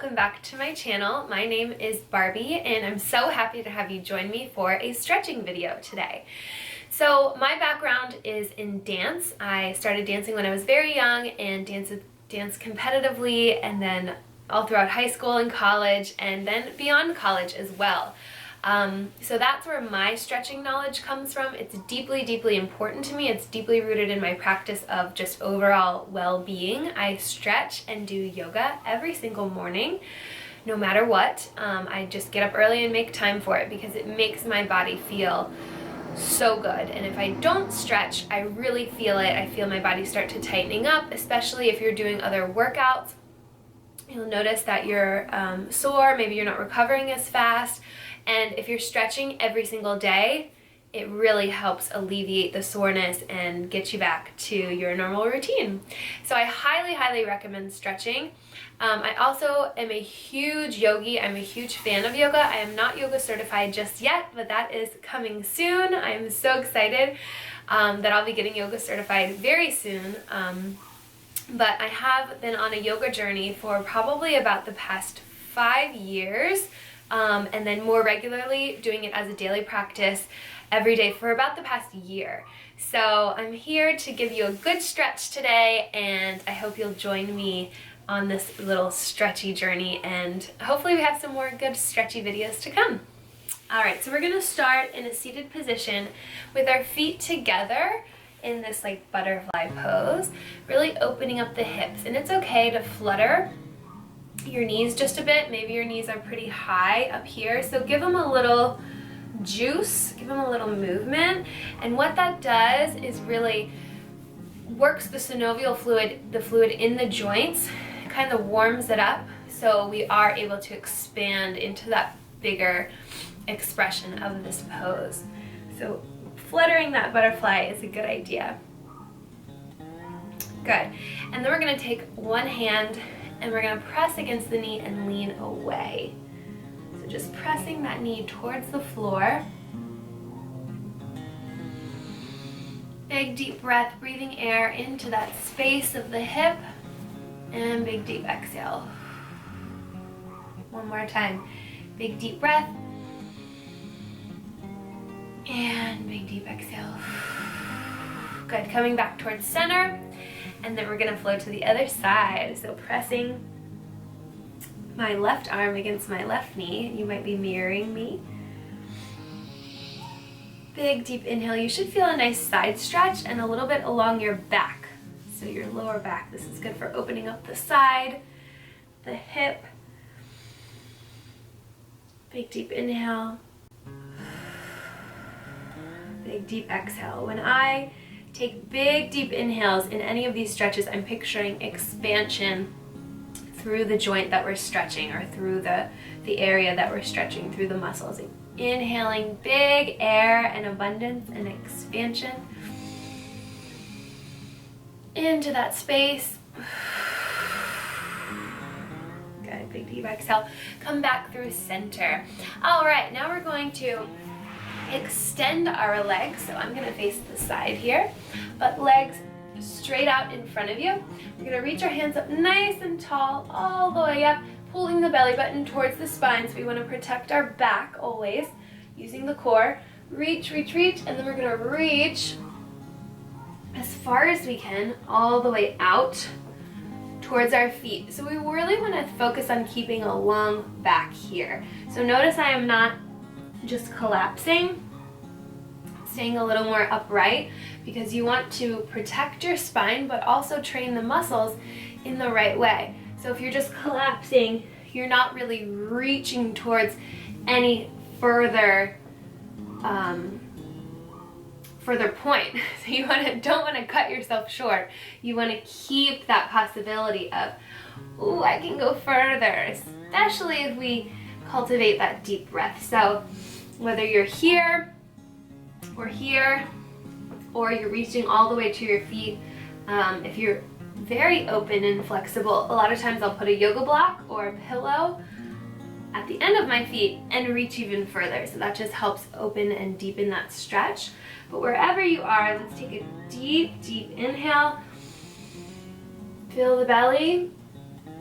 welcome back to my channel. My name is Barbie and I'm so happy to have you join me for a stretching video today. So my background is in dance. I started dancing when I was very young and danced competitively, and then all throughout high school and college, and then beyond college as well. So that's where my stretching knowledge comes from. It's deeply, deeply important to me. It's deeply rooted in my practice of just overall well-being. I stretch and do yoga every single morning, no matter what. I just get up early and make time for it because it makes my body feel so good. And if I don't stretch, I really feel it. I feel my body start to tightening up, especially if you're doing other workouts. You'll notice that you're sore, maybe you're not recovering as fast. And if you're stretching every single day, it really helps alleviate the soreness and get you back to your normal routine. So I highly, highly recommend stretching. I also am a huge yogi. I'm a huge fan of yoga. I am not yoga certified just yet, but that is coming soon. I am so excited that I'll be getting yoga certified very soon. But I have been on a yoga journey for probably about the past 5 years. And then more regularly doing it as a daily practice every day for about the past year. So I'm here to give you a good stretch today, and I hope you'll join me on this little stretchy journey, and hopefully we have some more good stretchy videos to come. Alright, so we're going to start in a seated position with our feet together in this like butterfly pose, really opening up the hips. And it's okay to flutter your knees just a bit. Maybe your knees are pretty high up here, so give them a little juice, give them a little movement. And what that does is really works the synovial fluid, the fluid in the joints, kind of warms it up, so we are able to expand into that bigger expression of this pose. So fluttering that butterfly is a good idea. Good. And then we're going to take one hand and we're going to press against the knee and lean away. So just pressing that knee towards the floor. Big deep breath, breathing air into that space of the hip, and big deep exhale. One more time. Big deep breath, and big deep exhale. Good. Coming back towards center. And then we're going to flow to the other side. So pressing my left arm against my left knee. You might be mirroring me. Big deep inhale. You should feel a nice side stretch and a little bit along your back. So your lower back. This is good for opening up the side, the hip. Big deep inhale. Big deep exhale. When I take big deep inhales in any of these stretches, I'm picturing expansion through the joint that we're stretching, or through the area that we're stretching, through the muscles. Inhaling big air and abundance and expansion into that space. Good, big deep exhale. Come back through center. All right, now we're going to extend our legs. So I'm going to face the side here, but legs straight out in front of you. We're going to reach our hands up nice and tall all the way up, pulling the belly button towards the spine. So we want to protect our back always, using the core. Reach, reach, reach, and then we're going to reach as far as we can all the way out towards our feet. So we really want to focus on keeping a long back here. So notice I am not just collapsing, staying a little more upright, because you want to protect your spine but also train the muscles in the right way. So if you're just collapsing, you're not really reaching towards any further point. So you don't want to cut yourself short. You want to keep that possibility of, ooh, I can go further, especially if we cultivate that deep breath. So whether you're here, or you're reaching all the way to your feet, if you're very open and flexible, a lot of times I'll put a yoga block or a pillow at the end of my feet and reach even further. So that just helps open and deepen that stretch. But wherever you are, let's take a deep, deep inhale. Feel the belly.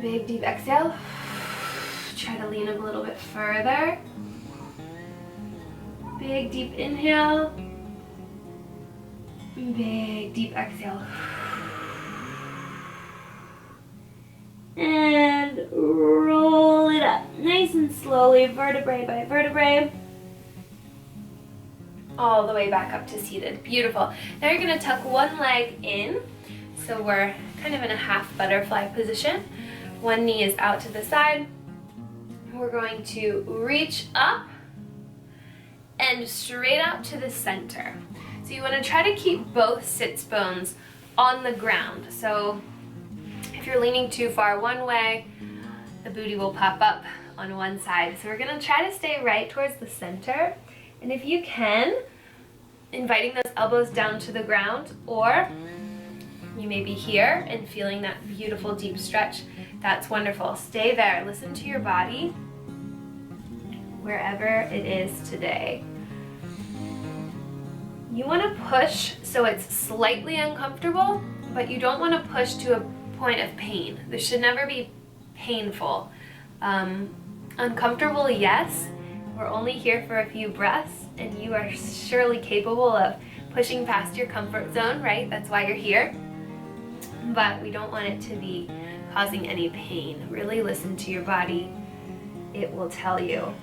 Big deep exhale. Try to lean up a little bit further. Big deep inhale. Big deep exhale. And roll it up nice and slowly, vertebrae by vertebrae, all the way back up to seated. Beautiful. Now you're going to tuck one leg in, so we're kind of in a half butterfly position. One knee is out to the side. We're going to reach up and straight out to the center. So you want to try to keep both sits bones on the ground. So if you're leaning too far one way, the booty will pop up on one side. So we're going to try to stay right towards the center. And if you can, inviting those elbows down to the ground, or you may be here and feeling that beautiful deep stretch. That's wonderful. Stay there. Listen to your body wherever it is today. You want to push so it's slightly uncomfortable, but you don't want to push to a point of pain. This should never be painful. Uncomfortable, yes. We're only here for a few breaths, and you are surely capable of pushing past your comfort zone, right? That's why you're here. But we don't want it to be causing any pain. Really listen to your body. It will tell you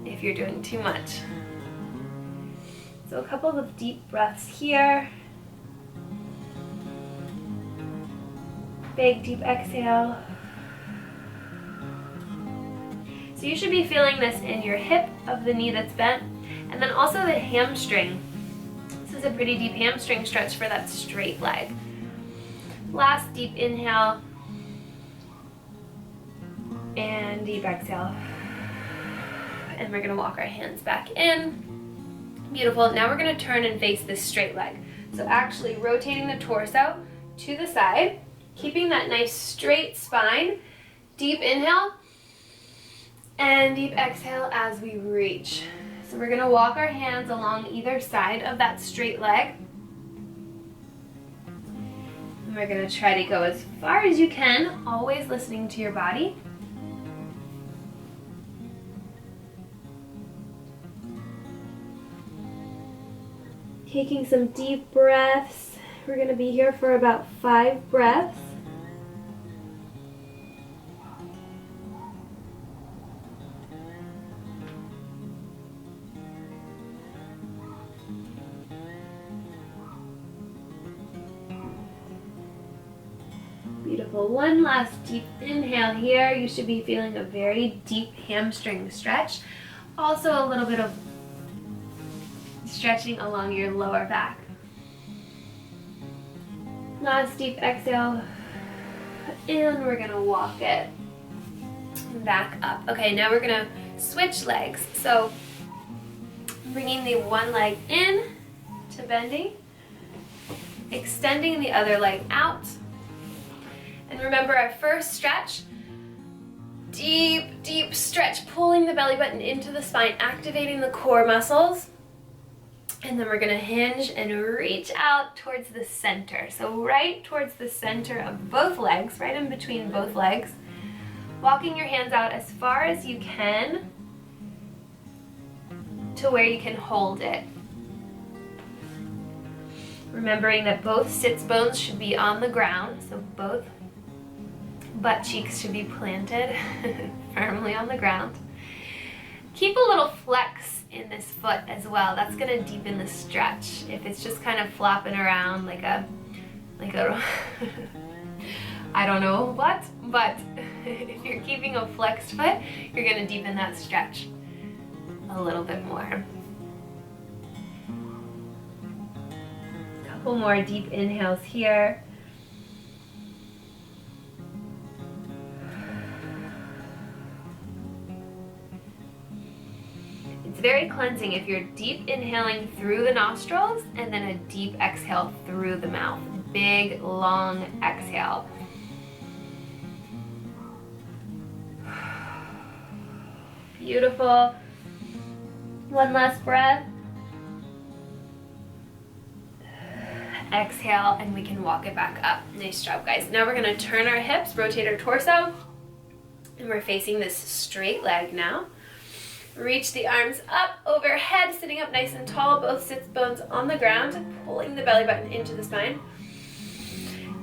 if you're doing too much. So a couple of deep breaths here. Big deep exhale. So you should be feeling this in your hip of the knee that's bent, and then also the hamstring. This is a pretty deep hamstring stretch for that straight leg. Last deep inhale, and deep exhale. And we're gonna walk our hands back in. Beautiful. Now we're gonna turn and face this straight leg. So actually rotating the torso to the side, keeping that nice straight spine. Deep inhale and deep exhale as we reach. So we're gonna walk our hands along either side of that straight leg. And we're gonna try to go as far as you can, always listening to your body. Taking some deep breaths. We're gonna be here for about 5 breaths. Beautiful. One last deep inhale here. You should be feeling a very deep hamstring stretch. Also a little bit of stretching along your lower back. Last deep exhale, and we're gonna walk it back up. Okay, now we're gonna switch legs. So bringing the one leg in to bending, extending the other leg out. And remember our first stretch, deep, deep stretch, pulling the belly button into the spine, activating the core muscles. And then we're gonna hinge and reach out towards the center. So right towards the center of both legs, right in between both legs. Walking your hands out as far as you can to where you can hold it. Remembering that both sits bones should be on the ground, so both butt cheeks should be planted firmly on the ground. Keep a little flex in this foot as well. That's gonna deepen the stretch. If it's just kind of flopping around like a I don't know what, but if you're keeping a flexed foot, you're gonna deepen that stretch a little bit more. Couple more deep inhales here. It's very cleansing if you're deep inhaling through the nostrils and then a deep exhale through the mouth. Big, long exhale. Beautiful. One last breath. Exhale, and we can walk it back up. Nice job, guys. Now we're gonna turn our hips, rotate our torso, And we're facing this straight leg now. Reach the arms up overhead, sitting up nice and tall, both sits bones on the ground, pulling the belly button into the spine.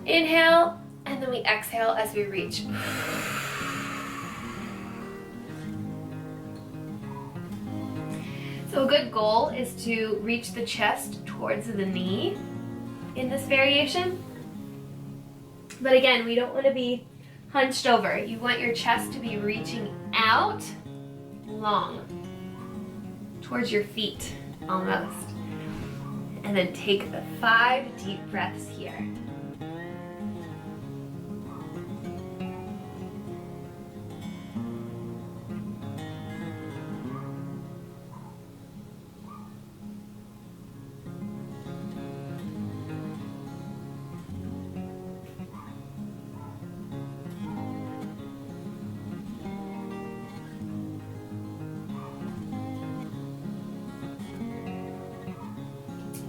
Inhale, and then we exhale as we reach. So a good goal is to reach the chest towards the knee in this variation. But again, we don't want to be hunched over. You want your chest to be reaching out long towards your feet almost. And then take the 5 deep breaths here.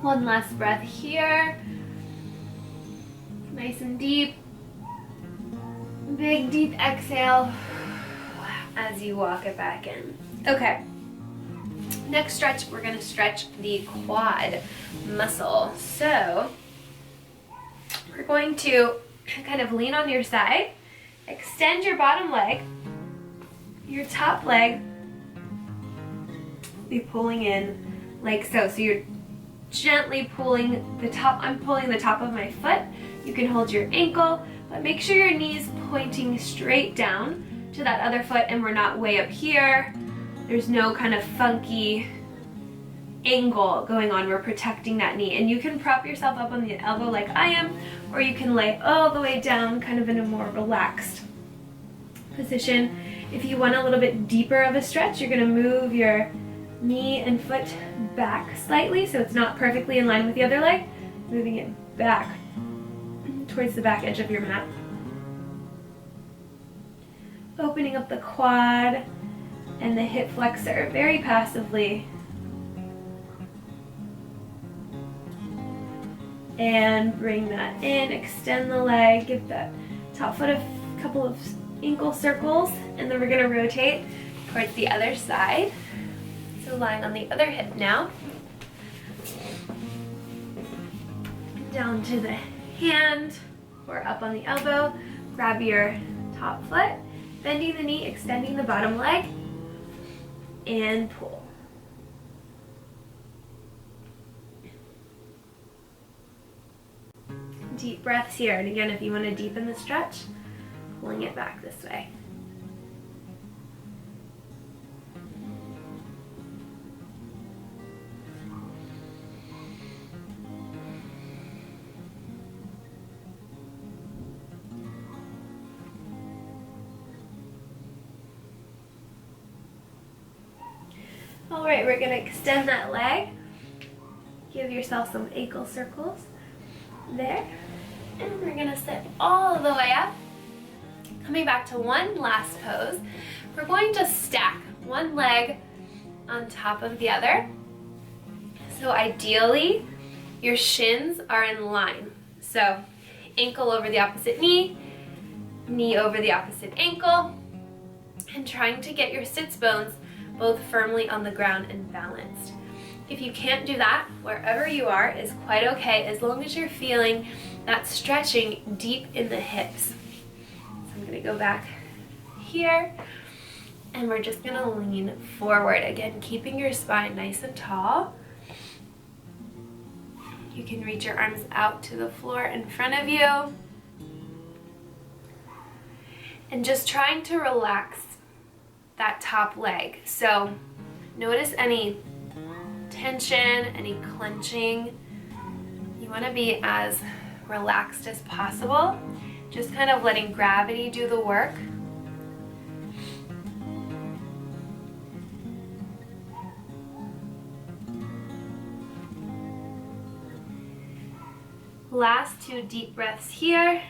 One last breath here. Nice and deep. Big deep exhale as you walk it back in. Okay. Next stretch, we're going to stretch the quad muscle. So we're going to kind of lean on your side, extend your bottom leg, your top leg be pulling in like so. So you're gently pulling the top. I'm pulling the top of my foot. You can hold your ankle, but make sure your knee's pointing straight down to that other foot and we're not way up here. There's no kind of funky angle going on. We're protecting that knee. And you can prop yourself up on the elbow like I am, or you can lay all the way down kind of in a more relaxed position. If you want a little bit deeper of a stretch, you're gonna move your knee and foot back slightly so it's not perfectly in line with the other leg, moving it back towards the back edge of your mat. Opening up the quad and the hip flexor very passively. And bring that in, extend the leg, give that top foot a couple of ankle circles, and then we're gonna rotate towards the other side. So lying on the other hip now. Down to the hand or up on the elbow. Grab your top foot, bending the knee, extending the bottom leg, and pull. Deep breaths here. And again, if you want to deepen the stretch, pulling it back this way. All right, we're gonna extend that leg. Give yourself some ankle circles there. And we're gonna sit all the way up. Coming back to one last pose. We're going to stack one leg on top of the other. So ideally, your shins are in line. So ankle over the opposite knee, knee over the opposite ankle, and trying to get your sits bones both firmly on the ground and balanced. If you can't do that, wherever you are is quite okay as long as you're feeling that stretching deep in the hips. So I'm gonna go back here and we're just gonna lean forward. Again, keeping your spine nice and tall. You can reach your arms out to the floor in front of you. And just trying to relax that top leg. So notice any tension, any clenching. You want to be as relaxed as possible. Just kind of letting gravity do the work. Last 2 deep breaths here.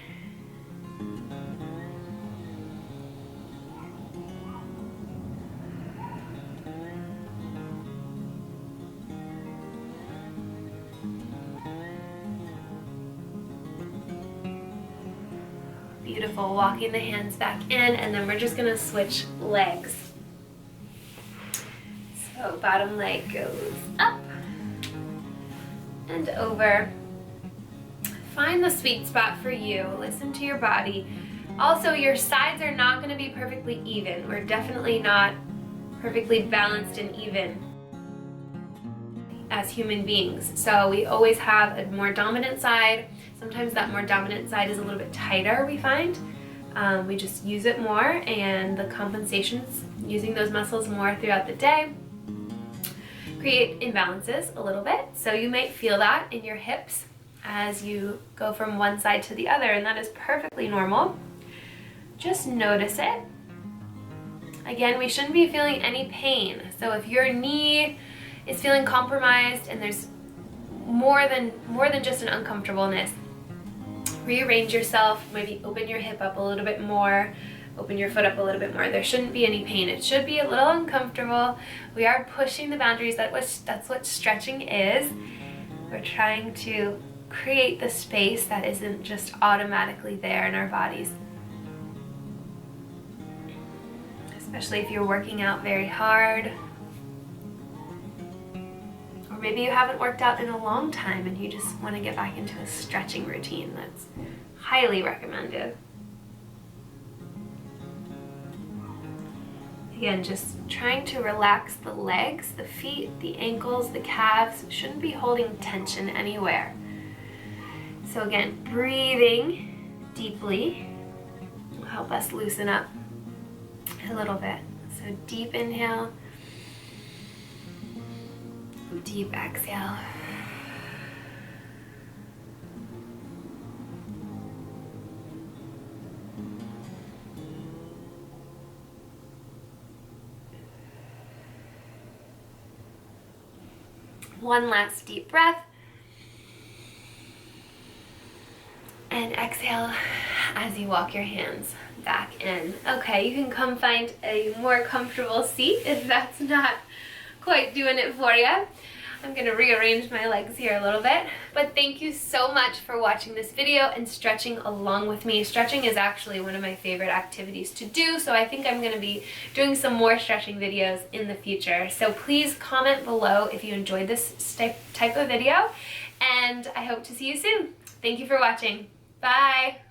Beautiful. Walking the hands back in, and then we're just gonna switch legs. So bottom leg goes up and over. Find the sweet spot for you. Listen to your body. Also, your sides are not going to be perfectly even. We're definitely not perfectly balanced and even as human beings. So we always have a more dominant side. Sometimes that more dominant side is a little bit tighter, we find. We just use it more, and the compensations, using those muscles more throughout the day, create imbalances a little bit. So you might feel that in your hips as you go from one side to the other, and that is perfectly normal. Just notice it. Again, we shouldn't be feeling any pain. So if your knee is feeling compromised and there's more than just an uncomfortableness, rearrange yourself, maybe open your hip up a little bit more, open your foot up a little bit more. There shouldn't be any pain. It should be a little uncomfortable. We are pushing the boundaries. That's what stretching is. We're trying to create the space that isn't just automatically there in our bodies. Especially if you're working out very hard. Or maybe you haven't worked out in a long time and you just want to get back into a stretching routine. That's highly recommended. Again, just trying to relax the legs, the feet, the ankles, the calves. Shouldn't be holding tension anywhere. So again, breathing deeply will help us loosen up a little bit. So deep inhale, deep exhale. One last deep breath. And exhale as you walk your hands back in. Okay, you can come find a more comfortable seat if that's not quite doing it for you. I'm going to rearrange my legs here a little bit. But thank you so much for watching this video and stretching along with me. Stretching is actually one of my favorite activities to do, so I think I'm going to be doing some more stretching videos in the future. So please comment below if you enjoyed this type of video, and I hope to see you soon. Thank you for watching. Bye!